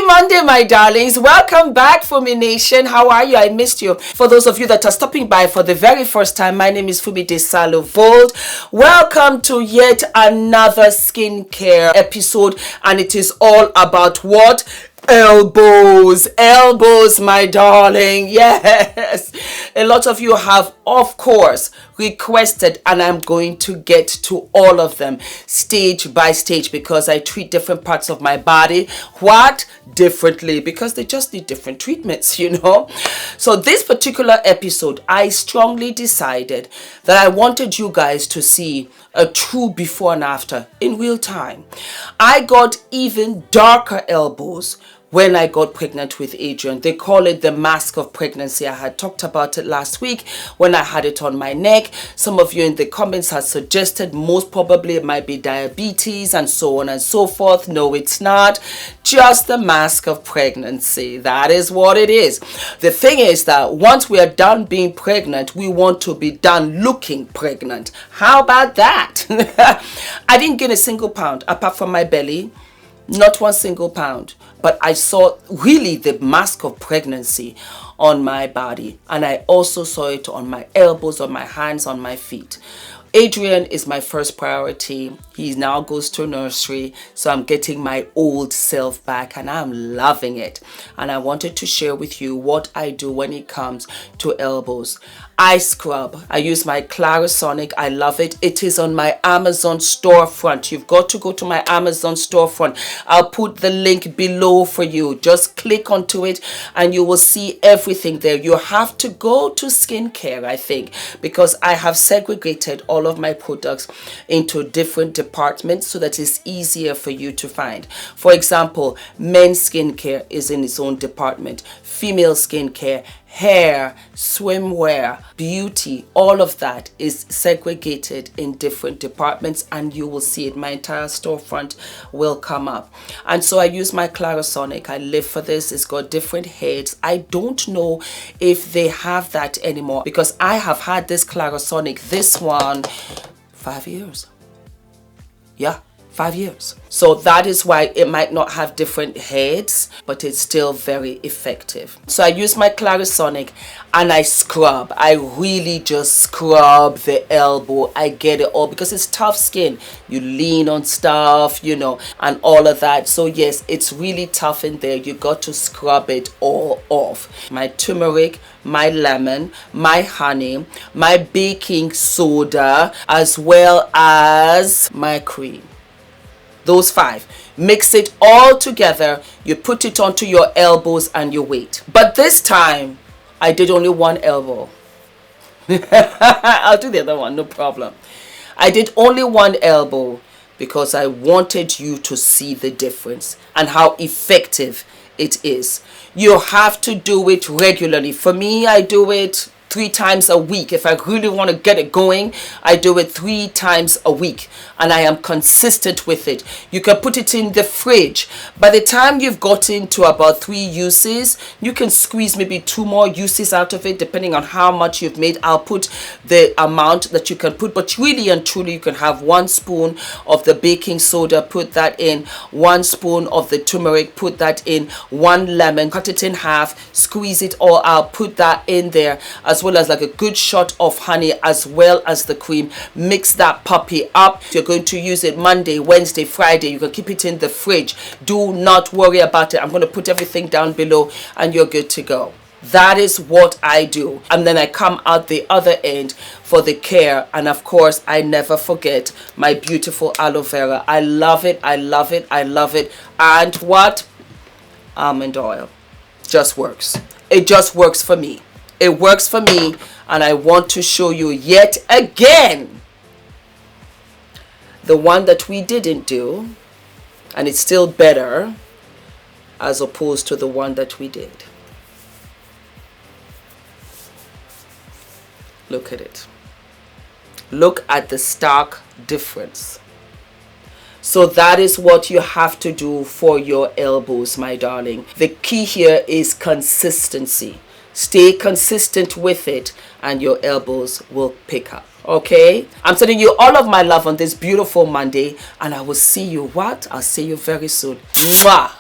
Monday, my darlings. Welcome back, Fumi Nation. How are you? I missed you. For those of you that are stopping by for the very first time, my name is Fumi Desalu-Vold. Welcome to yet another skincare episode, and it is all about what? Elbows, my darling. Yes, a lot of you have, of course, requested, and I'm going to get to all of them stage by stage because I treat different parts of my body differently, because they just need different treatments, So this particular episode, I strongly decided that I wanted you guys to see a true before and after in real time. I got even darker elbows when I got pregnant with Adrian. They call it the mask of pregnancy. I had talked about it last week when I had it on my neck. Some of you in the comments had suggested most probably it might be diabetes and so on and so forth. No, it's not. Just the mask of pregnancy. That is what it is. The thing is that once we are done being pregnant, we want to be done looking pregnant. How about that? I didn't gain a single pound apart from my belly. Not one single pound. But I saw really the mask of pregnancy on my body. And I also saw it on my elbows, on my hands, on my feet. Adrian is my first priority. He now goes to nursery, so I'm getting my old self back and I'm loving it. And I wanted to share with you what I do when it comes to elbows. I scrub. I use my CLARISONIC. I love it. It is on my Amazon storefront. You've got to go to my Amazon storefront. I'll put the link below for you. Just click onto it and you will see everything there. You have to go to skincare, I think, because I have segregated all of my products into different departments so that it's easier for you to find. For example, men's skincare is in its own department. Female skincare, hair, swimwear, beauty, all of that is segregated in different departments, and you will see it. My entire storefront will come up. And so I use my CLARISONIC. I live for this. It's got different heads. I don't know if they have that anymore because I have had this CLARISONIC, this one, 5 years. Yeah. 5 years. So that is why it might not have different heads, but it's still very effective. So I use my CLARISONIC and I scrub. I really just scrub the elbow. I get it all because it's tough skin. You lean on stuff, and all of that. So yes, it's really tough in there. You got to scrub it all off. My turmeric, my lemon, my honey, my baking soda, as well as my cream. Those 5. Mix it all together. You put it onto your elbows and you wait. But this time, I did only one elbow. I'll do the other one, no problem. I did only one elbow because I wanted you to see the difference and how effective it is. You have to do it regularly. For me, I do it 3 times a week. If I really want to get it going, I do it 3 times a week and I am consistent with it. You can put it in the fridge. By the time you've gotten to about 3 uses, you can squeeze maybe 2 more uses out of it depending on how much you've made. I'll put the amount that you can put, but really and truly you can have 1 spoon of the baking soda, put that in, 1 spoon of the turmeric, put that in, 1 lemon, cut it in half, squeeze it all out, put that in there, as well as like a good shot of honey, as well as the cream. Mix that puppy up. You're going to use it Monday, Wednesday, Friday. You can keep it in the fridge. Do not worry about it. I'm going to put everything down below and you're good to go. That is what I do. And then I come out the other end for the care. And of course, I never forget my beautiful aloe vera. I love it. I love it. I love it. And what? Almond oil. Just works. It just works for me. It works for me, and I want to show you yet again the one that we didn't do, and it's still better as opposed to the one that we did. Look at it. Look at the stark difference. So that is what you have to do for your elbows, my darling. The key here is consistency. Stay consistent with it and your elbows will pick up. Okay, I'm sending you all of my love on this beautiful Monday, and I will see you I'll see you very soon. Mwah.